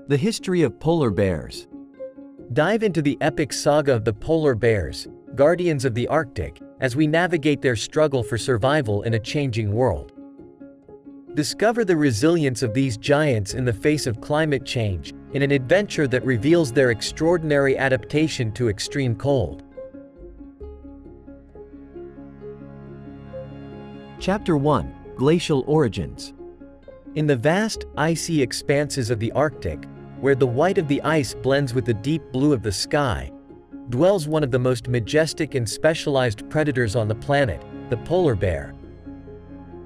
The history of polar bears. Dive into the epic saga of the polar bears, guardians of the Arctic, as we navigate their struggle for survival in a changing world. Discover the resilience of these giants in the face of climate change, in an adventure that reveals their extraordinary adaptation to extreme cold. Chapter 1: Glacial Origins. In the vast, icy expanses of the Arctic, where the white of the ice blends with the deep blue of the sky, dwells one of the most majestic and specialized predators on the planet, the polar bear.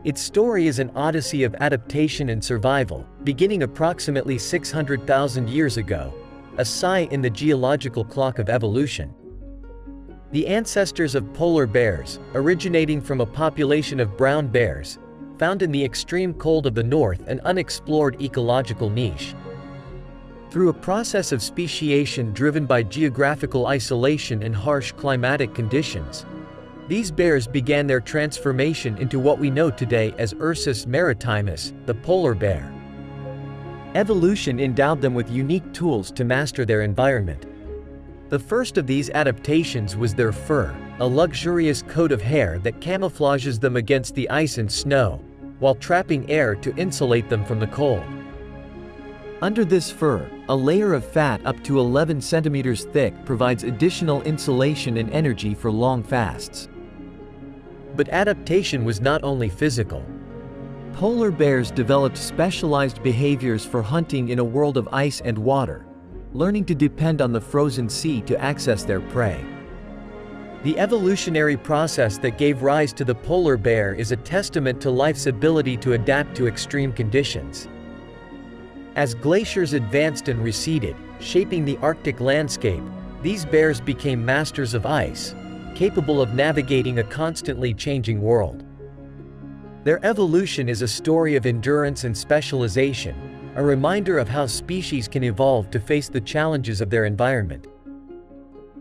Its story is an odyssey of adaptation and survival, beginning approximately 600,000 years ago, a sigh in the geological clock of evolution. The ancestors of polar bears, originating from a population of brown bears, found in the extreme cold of the north an unexplored ecological niche. Through a process of speciation driven by geographical isolation and harsh climatic conditions, these bears began their transformation into what we know today as Ursus maritimus, the polar bear. Evolution endowed them with unique tools to master their environment. The first of these adaptations was their fur, a luxurious coat of hair that camouflages them against the ice and snow, while trapping air to insulate them from the cold. Under this fur, a layer of fat up to 11 centimeters thick provides additional insulation and energy for long fasts. But adaptation was not only physical. Polar bears developed specialized behaviors for hunting in a world of ice and water, learning to depend on the frozen sea to access their prey. The evolutionary process that gave rise to the polar bear is a testament to life's ability to adapt to extreme conditions. As glaciers advanced and receded, shaping the Arctic landscape, these bears became masters of ice, capable of navigating a constantly changing world. Their evolution is a story of endurance and specialization, a reminder of how species can evolve to face the challenges of their environment.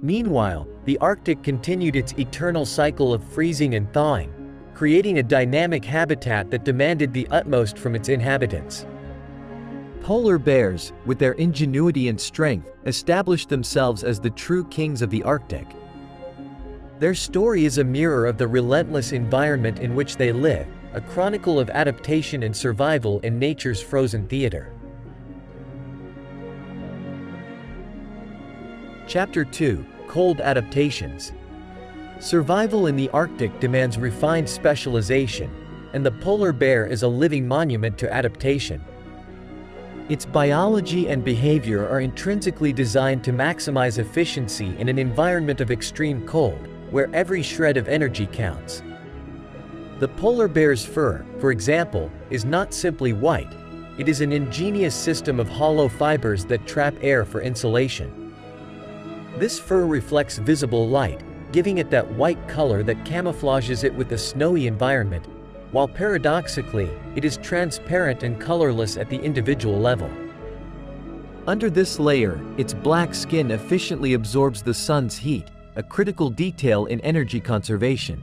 Meanwhile, the Arctic continued its eternal cycle of freezing and thawing, creating a dynamic habitat that demanded the utmost from its inhabitants. Polar bears, with their ingenuity and strength, established themselves as the true kings of the Arctic. Their story is a mirror of the relentless environment in which they live, a chronicle of adaptation and survival in nature's frozen theater. Chapter 2: Cold Adaptations. Survival in the Arctic demands refined specialization, and the polar bear is a living monument to adaptation. Its biology and behavior are intrinsically designed to maximize efficiency in an environment of extreme cold, where every shred of energy counts. The polar bear's fur, for example, is not simply white. It is an ingenious system of hollow fibers that trap air for insulation. This fur reflects visible light, giving it that white color that camouflages it with the snowy environment, while paradoxically, it is transparent and colorless at the individual level. Under this layer, its black skin efficiently absorbs the sun's heat, a critical detail in energy conservation.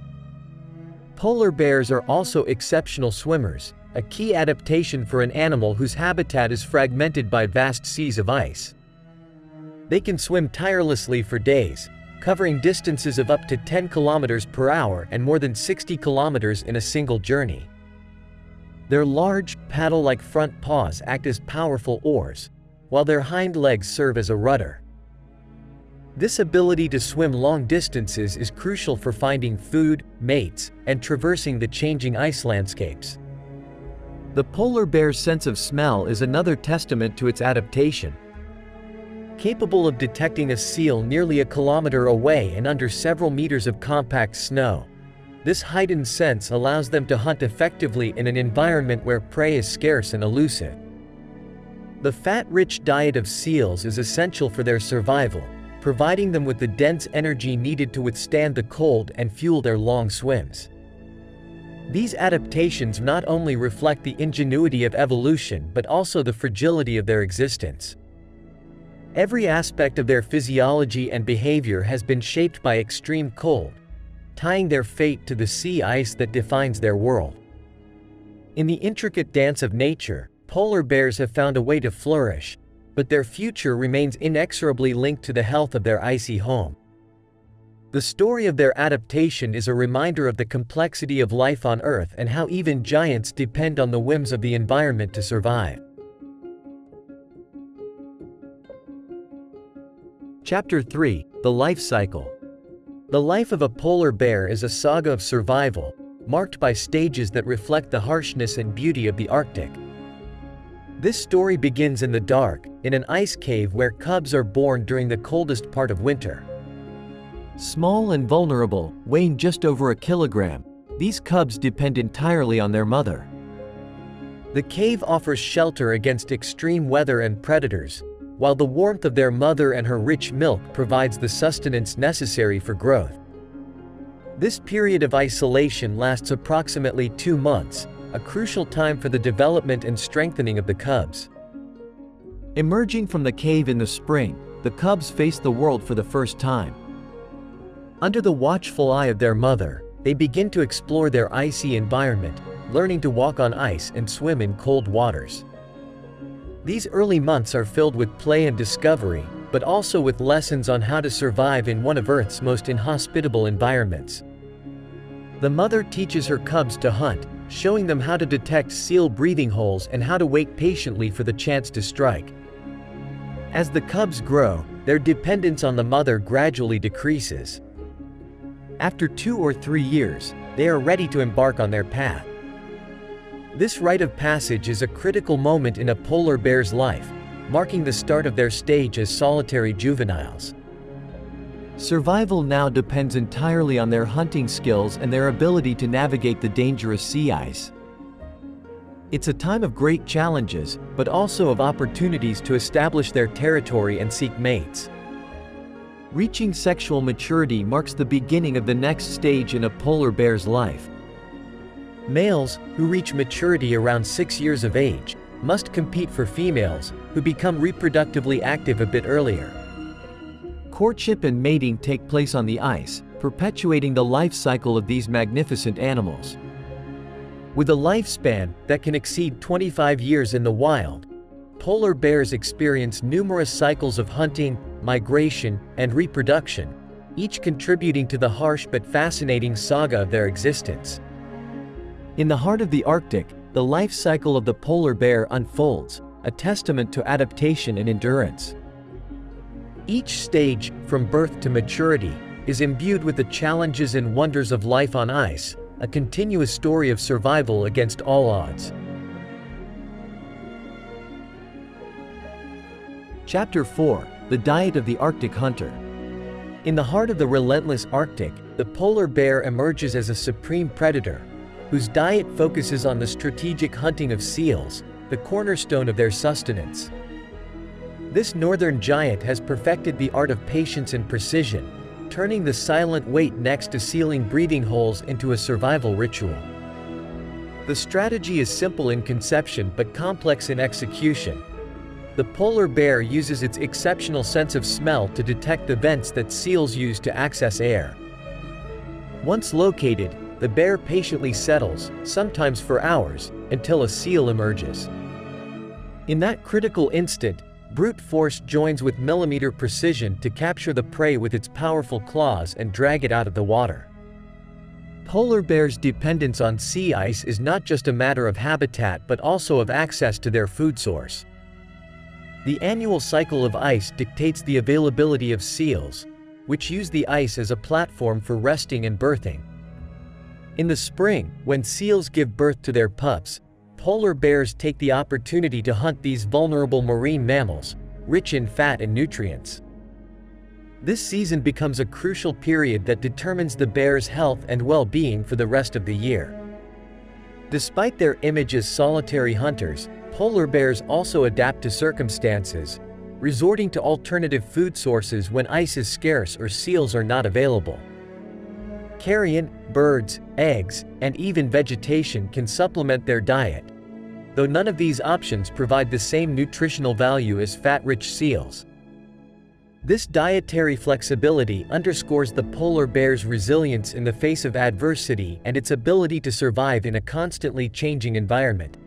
Polar bears are also exceptional swimmers, a key adaptation for an animal whose habitat is fragmented by vast seas of ice. They can swim tirelessly for days, covering distances of up to 10 kilometers per hour and more than 60 kilometers in a single journey. Their large, paddle-like front paws act as powerful oars, while their hind legs serve as a rudder. This ability to swim long distances is crucial for finding food, mates, and traversing the changing ice landscapes. The polar bear's sense of smell is another testament to its adaptation. Capable of detecting a seal nearly a kilometer away and under several meters of compact snow, this heightened sense allows them to hunt effectively in an environment where prey is scarce and elusive. The fat-rich diet of seals is essential for their survival, providing them with the dense energy needed to withstand the cold and fuel their long swims. These adaptations not only reflect the ingenuity of evolution but also the fragility of their existence. Every aspect of their physiology and behavior has been shaped by extreme cold, tying their fate to the sea ice that defines their world. In the intricate dance of nature, polar bears have found a way to flourish, but their future remains inexorably linked to the health of their icy home. The story of their adaptation is a reminder of the complexity of life on Earth and how even giants depend on the whims of the environment to survive. Chapter 3: The Life Cycle. The life of a polar bear is a saga of survival, marked by stages that reflect the harshness and beauty of the Arctic. This story begins in the dark, in an ice cave where cubs are born during the coldest part of winter. Small and vulnerable, weighing just over a kilogram, these cubs depend entirely on their mother. The cave offers shelter against extreme weather and predators, while the warmth of their mother and her rich milk provides the sustenance necessary for growth. This period of isolation lasts approximately 2 months, a crucial time for the development and strengthening of the cubs. Emerging from the cave in the spring, the cubs face the world for the first time. Under the watchful eye of their mother, they begin to explore their icy environment, learning to walk on ice and swim in cold waters. These early months are filled with play and discovery, but also with lessons on how to survive in one of Earth's most inhospitable environments. The mother teaches her cubs to hunt, showing them how to detect seal breathing holes and how to wait patiently for the chance to strike. As the cubs grow, their dependence on the mother gradually decreases. After 2 or 3 years, they are ready to embark on their path. This rite of passage is a critical moment in a polar bear's life, marking the start of their stage as solitary juveniles. Survival now depends entirely on their hunting skills and their ability to navigate the dangerous sea ice. It's a time of great challenges, but also of opportunities to establish their territory and seek mates. Reaching sexual maturity marks the beginning of the next stage in a polar bear's life. Males, who reach maturity around 6 years of age, must compete for females, who become reproductively active a bit earlier. Courtship and mating take place on the ice, perpetuating the life cycle of these magnificent animals. With a lifespan that can exceed 25 years in the wild, polar bears experience numerous cycles of hunting, migration, and reproduction, each contributing to the harsh but fascinating saga of their existence. In the heart of the Arctic, the life cycle of the polar bear unfolds, a testament to adaptation and endurance. Each stage, from birth to maturity, is imbued with the challenges and wonders of life on ice, a continuous story of survival against all odds. Chapter 4: The Diet of the Arctic Hunter. In the heart of the relentless Arctic, the polar bear emerges as a supreme predator, whose diet focuses on the strategic hunting of seals, the cornerstone of their sustenance. This northern giant has perfected the art of patience and precision, turning the silent wait next to sealing breathing holes into a survival ritual. The strategy is simple in conception but complex in execution. The polar bear uses its exceptional sense of smell to detect the vents that seals use to access air. Once located, the bear patiently settles, sometimes for hours, until a seal emerges. In that critical instant, brute force joins with millimeter precision to capture the prey with its powerful claws and drag it out of the water. Polar bears' dependence on sea ice is not just a matter of habitat but also of access to their food source. The annual cycle of ice dictates the availability of seals, which use the ice as a platform for resting and birthing. In the spring, when seals give birth to their pups, polar bears take the opportunity to hunt these vulnerable marine mammals, rich in fat and nutrients. This season becomes a crucial period that determines the bear's health and well-being for the rest of the year. Despite their image as solitary hunters, polar bears also adapt to circumstances, resorting to alternative food sources when ice is scarce or seals are not available. Carrion, birds, eggs, and even vegetation can supplement their diet, though none of these options provide the same nutritional value as fat-rich seals. This dietary flexibility underscores the polar bear's resilience in the face of adversity and its ability to survive in a constantly changing environment.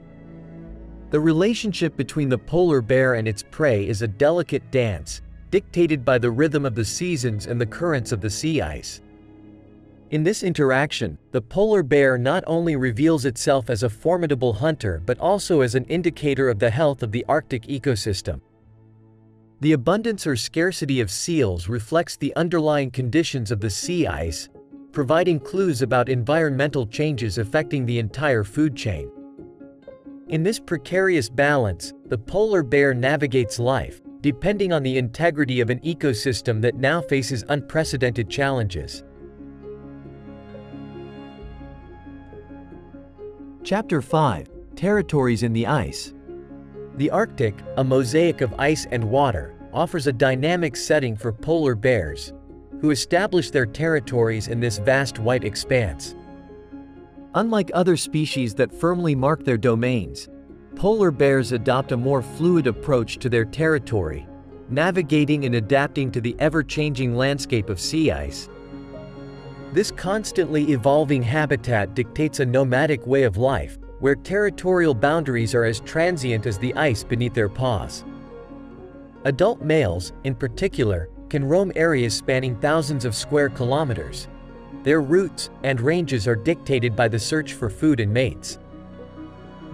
The relationship between the polar bear and its prey is a delicate dance, dictated by the rhythm of the seasons and the currents of the sea ice. In this interaction, the polar bear not only reveals itself as a formidable hunter but also as an indicator of the health of the Arctic ecosystem. The abundance or scarcity of seals reflects the underlying conditions of the sea ice, providing clues about environmental changes affecting the entire food chain. In this precarious balance, the polar bear navigates life, depending on the integrity of an ecosystem that now faces unprecedented challenges. Chapter 5: Territories in the Ice. The Arctic, a mosaic of ice and water, offers a dynamic setting for polar bears, who establish their territories in this vast white expanse. Unlike other species that firmly mark their domains, polar bears adopt a more fluid approach to their territory, navigating and adapting to the ever-changing landscape of sea ice. This constantly evolving habitat dictates a nomadic way of life, where territorial boundaries are as transient as the ice beneath their paws. Adult males, in particular, can roam areas spanning thousands of square kilometers. Their routes and ranges are dictated by the search for food and mates.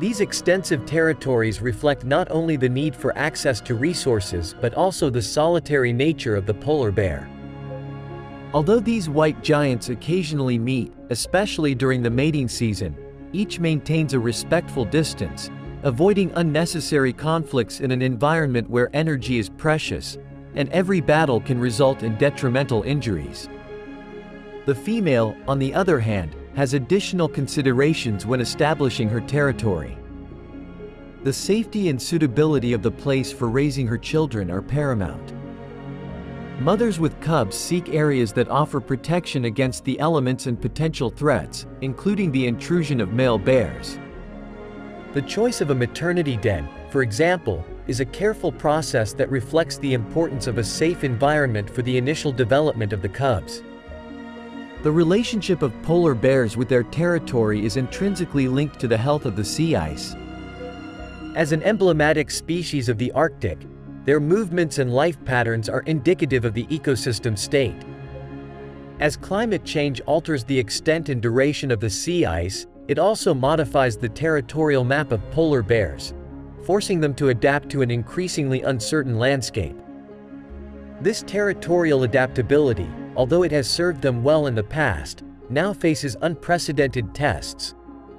These extensive territories reflect not only the need for access to resources but also the solitary nature of the polar bear. Although these white giants occasionally meet, especially during the mating season, each maintains a respectful distance, avoiding unnecessary conflicts in an environment where energy is precious, and every battle can result in detrimental injuries. The female, on the other hand, has additional considerations when establishing her territory. The safety and suitability of the place for raising her children are paramount. Mothers with cubs seek areas that offer protection against the elements and potential threats, including the intrusion of male bears. The choice of a maternity den, for example, is a careful process that reflects the importance of a safe environment for the initial development of the cubs. The relationship of polar bears with their territory is intrinsically linked to the health of the sea ice. As an emblematic species of the Arctic, their movements and life patterns are indicative of the ecosystem state. As climate change alters the extent and duration of the sea ice, it also modifies the territorial map of polar bears, forcing them to adapt to an increasingly uncertain landscape. This territorial adaptability, although it has served them well in the past, now faces unprecedented tests,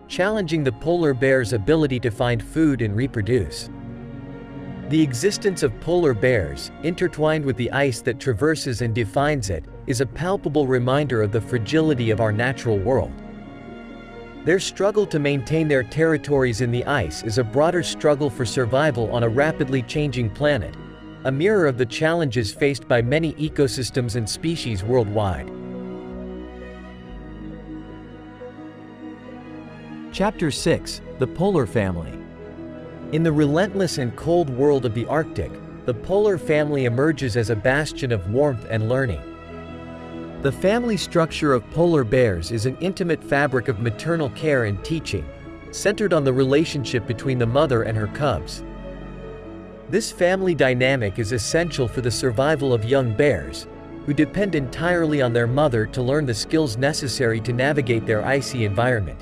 challenging the polar bear's ability to find food and reproduce. The existence of polar bears, intertwined with the ice that traverses and defines it, is a palpable reminder of the fragility of our natural world. Their struggle to maintain their territories in the ice is a broader struggle for survival on a rapidly changing planet, a mirror of the challenges faced by many ecosystems and species worldwide. Chapter 6: The Polar Family. In the relentless and cold world of the Arctic, the polar family emerges as a bastion of warmth and learning. The family structure of polar bears is an intimate fabric of maternal care and teaching, centered on the relationship between the mother and her cubs. This family dynamic is essential for the survival of young bears, who depend entirely on their mother to learn the skills necessary to navigate their icy environment.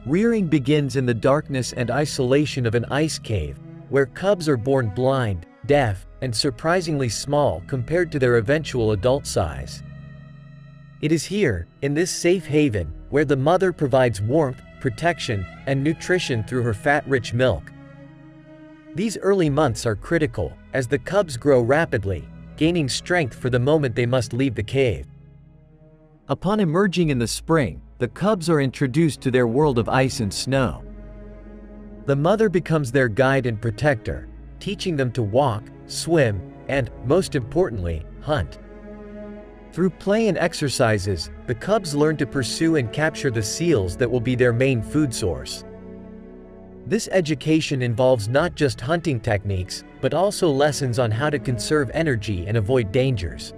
Rearing begins in the darkness and isolation of an ice cave, where cubs are born blind, deaf, and surprisingly small compared to their eventual adult size. It is here, in this safe haven, where the mother provides warmth, protection, and nutrition through her fat-rich milk. These early months are critical, as the cubs grow rapidly, gaining strength for the moment they must leave the cave. Upon emerging in the spring, the cubs are introduced to their world of ice and snow. The mother becomes their guide and protector, teaching them to walk, swim, and, most importantly, hunt. Through play and exercises, the cubs learn to pursue and capture the seals that will be their main food source. This education involves not just hunting techniques, but also lessons on how to conserve energy and avoid dangers.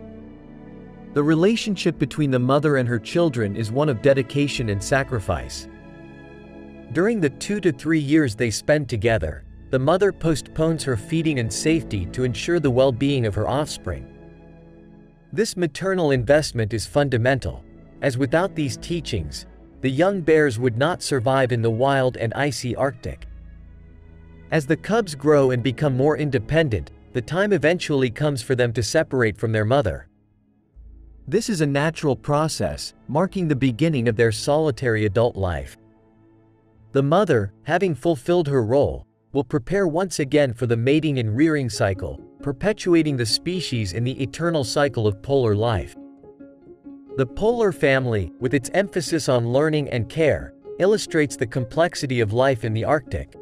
The relationship between the mother and her children is one of dedication and sacrifice. During the 2 to 3 years they spend together, the mother postpones her feeding and safety to ensure the well-being of her offspring. This maternal investment is fundamental, as without these teachings, the young bears would not survive in the wild and icy Arctic. As the cubs grow and become more independent, the time eventually comes for them to separate from their mother. This is a natural process, marking the beginning of their solitary adult life. The mother, having fulfilled her role, will prepare once again for the mating and rearing cycle, perpetuating the species in the eternal cycle of polar life. The polar family, with its emphasis on learning and care, illustrates the complexity of life in the Arctic.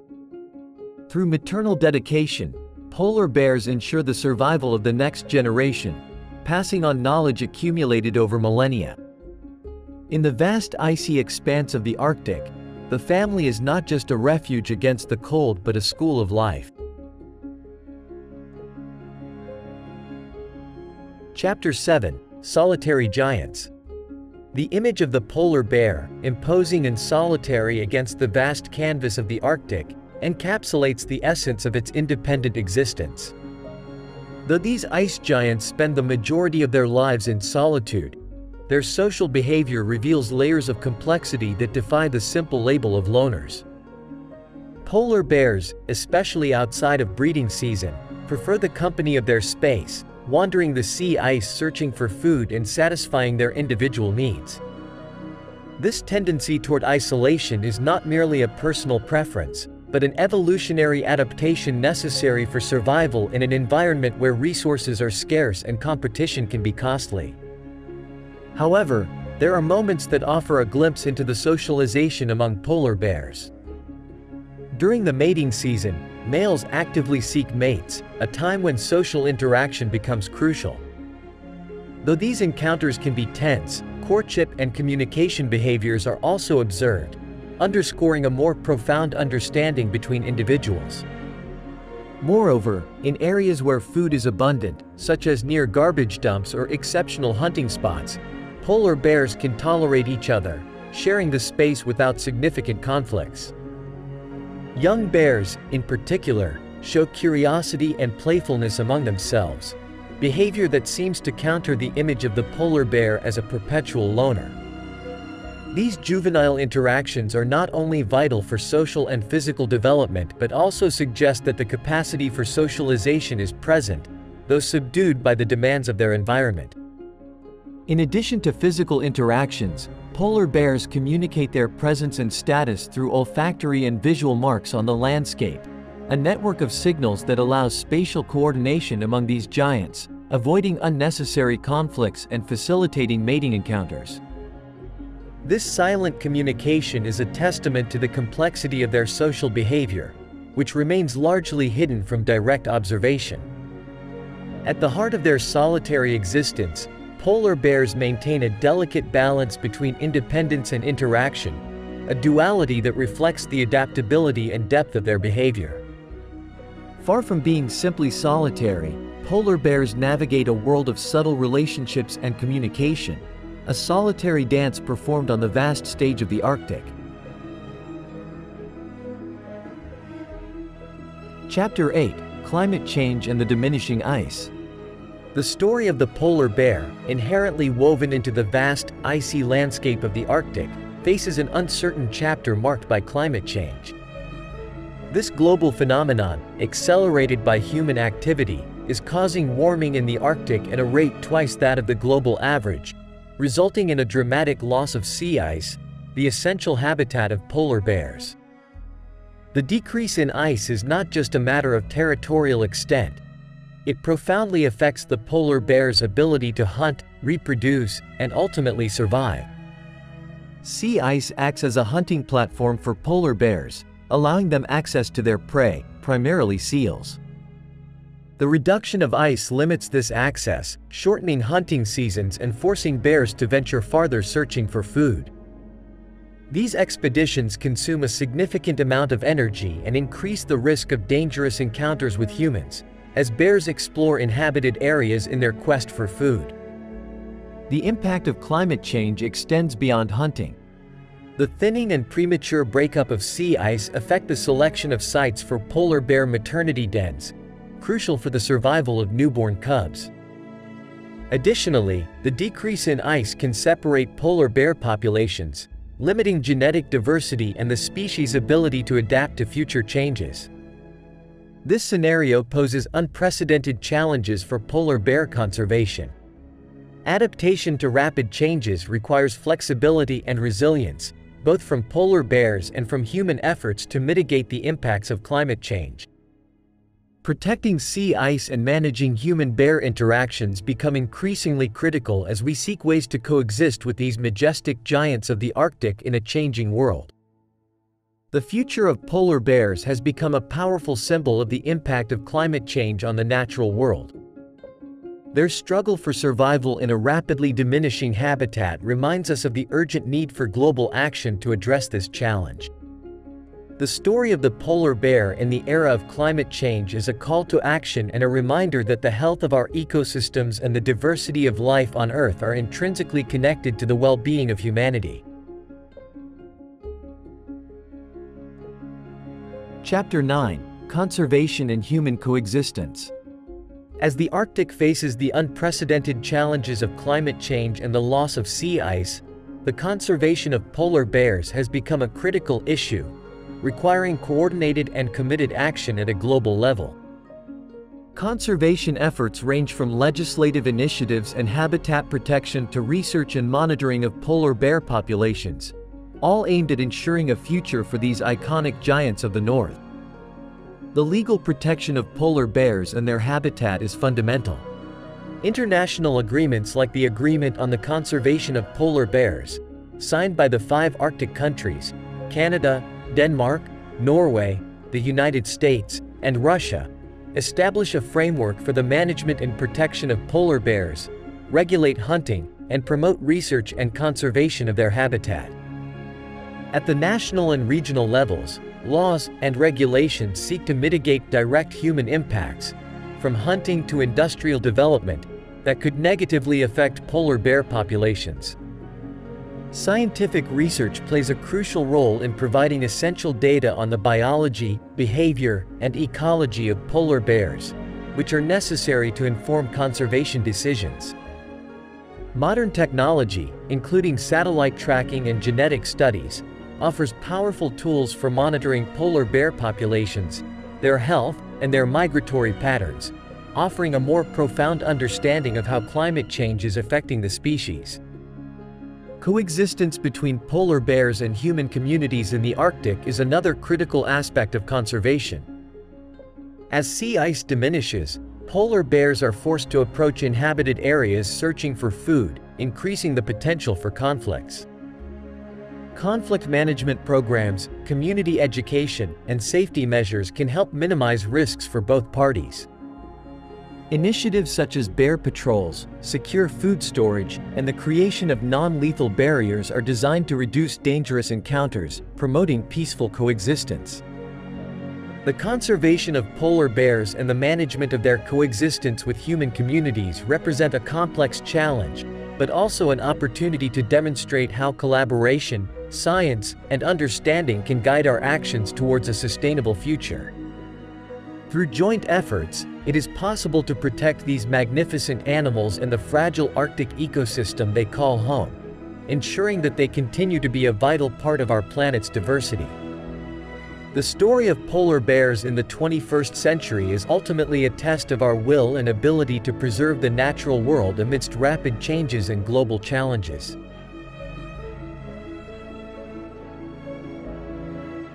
Through maternal dedication, polar bears ensure the survival of the next generation, passing on knowledge accumulated over millennia. In the vast icy expanse of the Arctic, the family is not just a refuge against the cold but a school of life. Chapter 7: Solitary Giants. The image of the polar bear, imposing and solitary against the vast canvas of the Arctic, encapsulates the essence of its independent existence. Though these ice giants spend the majority of their lives in solitude, their social behavior reveals layers of complexity that defy the simple label of loners. Polar bears, especially outside of breeding season, prefer the company of their space, wandering the sea ice searching for food and satisfying their individual needs. This tendency toward isolation is not merely a personal preference, but an evolutionary adaptation necessary for survival in an environment where resources are scarce and competition can be costly. However, there are moments that offer a glimpse into the socialization among polar bears. During the mating season, males actively seek mates, a time when social interaction becomes crucial. Though these encounters can be tense, courtship and communication behaviors are also observed, underscoring a more profound understanding between individuals. Moreover, in areas where food is abundant, such as near garbage dumps or exceptional hunting spots, polar bears can tolerate each other, sharing the space without significant conflicts. Young bears, in particular, show curiosity and playfulness among themselves, behavior that seems to counter the image of the polar bear as a perpetual loner. These juvenile interactions are not only vital for social and physical development but also suggest that the capacity for socialization is present, though subdued by the demands of their environment. In addition to physical interactions, polar bears communicate their presence and status through olfactory and visual marks on the landscape, a network of signals that allows spatial coordination among these giants, avoiding unnecessary conflicts and facilitating mating encounters. This silent communication is a testament to the complexity of their social behavior, which remains largely hidden from direct observation. At the heart of their solitary existence, polar bears maintain a delicate balance between independence and interaction, a duality that reflects the adaptability and depth of their behavior. Far from being simply solitary, polar bears navigate a world of subtle relationships and communication, a solitary dance performed on the vast stage of the Arctic. Chapter 8: Climate Change and the Diminishing Ice. The story of the polar bear, inherently woven into the vast, icy landscape of the Arctic, faces an uncertain chapter marked by climate change. This global phenomenon, accelerated by human activity, is causing warming in the Arctic at a rate twice that of the global average, resulting in a dramatic loss of sea ice, the essential habitat of polar bears. The decrease in ice is not just a matter of territorial extent. It profoundly affects the polar bear's ability to hunt, reproduce, and ultimately survive. Sea ice acts as a hunting platform for polar bears, allowing them access to their prey, primarily seals. The reduction of ice limits this access, shortening hunting seasons and forcing bears to venture farther searching for food. These expeditions consume a significant amount of energy and increase the risk of dangerous encounters with humans, as bears explore inhabited areas in their quest for food. The impact of climate change extends beyond hunting. The thinning and premature breakup of sea ice affect the selection of sites for polar bear maternity dens, crucial for the survival of newborn cubs. Additionally, the decrease in ice can separate polar bear populations, limiting genetic diversity and the species' ability to adapt to future changes. This scenario poses unprecedented challenges for polar bear conservation. Adaptation to rapid changes requires flexibility and resilience, both from polar bears and from human efforts to mitigate the impacts of climate change. Protecting sea ice and managing human-bear interactions become increasingly critical as we seek ways to coexist with these majestic giants of the Arctic in a changing world. The future of polar bears has become a powerful symbol of the impact of climate change on the natural world. Their struggle for survival in a rapidly diminishing habitat reminds us of the urgent need for global action to address this challenge. The story of the polar bear in the era of climate change is a call to action and a reminder that the health of our ecosystems and the diversity of life on Earth are intrinsically connected to the well-being of humanity. Chapter 9: Conservation and Human Coexistence. As the Arctic faces the unprecedented challenges of climate change and the loss of sea ice, the conservation of polar bears has become a critical issue, requiring coordinated and committed action at a global level. Conservation efforts range from legislative initiatives and habitat protection to research and monitoring of polar bear populations, all aimed at ensuring a future for these iconic giants of the North. The legal protection of polar bears and their habitat is fundamental. International agreements like the Agreement on the Conservation of Polar Bears, signed by the 5 Arctic countries, Canada, Denmark, Norway, the United States, and Russia, establish a framework for the management and protection of polar bears, regulate hunting, and promote research and conservation of their habitat. At the national and regional levels, laws and regulations seek to mitigate direct human impacts, from hunting to industrial development, that could negatively affect polar bear populations. Scientific research plays a crucial role in providing essential data on the biology, behavior, and ecology of polar bears, which are necessary to inform conservation decisions. Modern technology, including satellite tracking and genetic studies, offers powerful tools for monitoring polar bear populations, their health, and their migratory patterns, offering a more profound understanding of how climate change is affecting the species. Coexistence between polar bears and human communities in the Arctic is another critical aspect of conservation. As sea ice diminishes, polar bears are forced to approach inhabited areas searching for food, increasing the potential for conflicts. Conflict management programs, community education, and safety measures can help minimize risks for both parties. Initiatives such as bear patrols, secure food storage, and the creation of non-lethal barriers are designed to reduce dangerous encounters, promoting peaceful coexistence. The conservation of polar bears and the management of their coexistence with human communities represent a complex challenge, but also an opportunity to demonstrate how collaboration, science, and understanding can guide our actions towards a sustainable future. Through joint efforts, it is possible to protect these magnificent animals and the fragile Arctic ecosystem they call home, ensuring that they continue to be a vital part of our planet's diversity. The story of polar bears in the 21st century is ultimately a test of our will and ability to preserve the natural world amidst rapid changes and global challenges.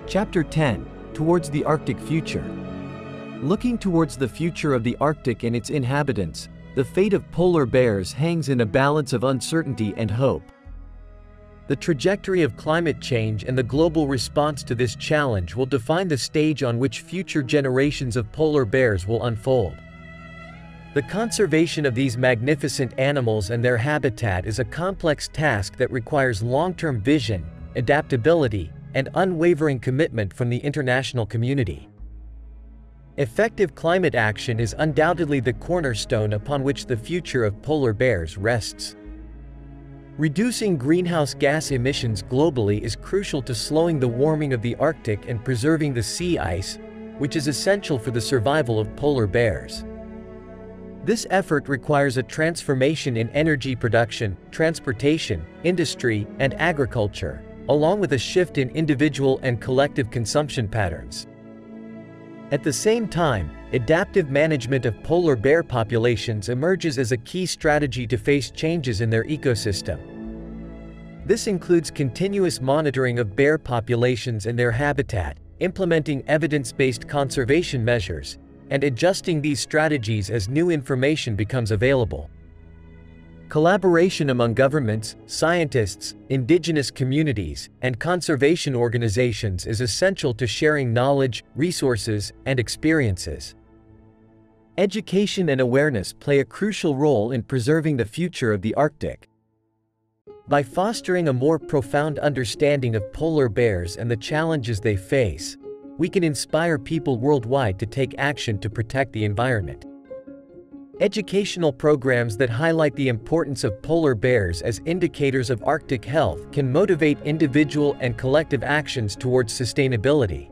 Chapter 10: Towards the Arctic Future. Looking towards the future of the Arctic and its inhabitants, the fate of polar bears hangs in a balance of uncertainty and hope. The trajectory of climate change and the global response to this challenge will define the stage on which future generations of polar bears will unfold. The conservation of these magnificent animals and their habitat is a complex task that requires long-term vision, adaptability, and unwavering commitment from the international community. Effective climate action is undoubtedly the cornerstone upon which the future of polar bears rests. Reducing greenhouse gas emissions globally is crucial to slowing the warming of the Arctic and preserving the sea ice, which is essential for the survival of polar bears. This effort requires a transformation in energy production, transportation, industry, and agriculture, along with a shift in individual and collective consumption patterns. At the same time, adaptive management of polar bear populations emerges as a key strategy to face changes in their ecosystem. This includes continuous monitoring of bear populations and their habitat, implementing evidence-based conservation measures, and adjusting these strategies as new information becomes available. Collaboration among governments, scientists, indigenous communities, and conservation organizations is essential to sharing knowledge, resources, and experiences. Education and awareness play a crucial role in preserving the future of the Arctic. By fostering a more profound understanding of polar bears and the challenges they face, we can inspire people worldwide to take action to protect the environment. Educational programs that highlight the importance of polar bears as indicators of Arctic health can motivate individual and collective actions towards sustainability.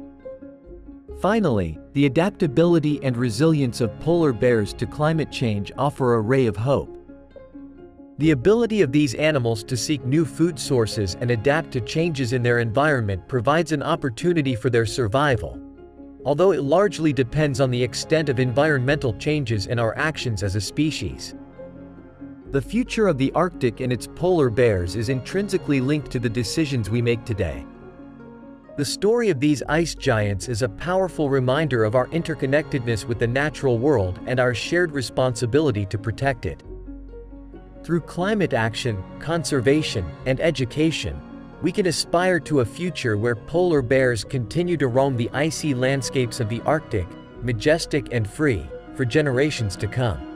Finally, the adaptability and resilience of polar bears to climate change offer a ray of hope. The ability of these animals to seek new food sources and adapt to changes in their environment provides an opportunity for their survival, although it largely depends on the extent of environmental changes and our actions as a species. The future of the Arctic and its polar bears is intrinsically linked to the decisions we make today. The story of these ice giants is a powerful reminder of our interconnectedness with the natural world and our shared responsibility to protect it. Through climate action, conservation, and education, we can aspire to a future where polar bears continue to roam the icy landscapes of the Arctic, majestic and free, for generations to come.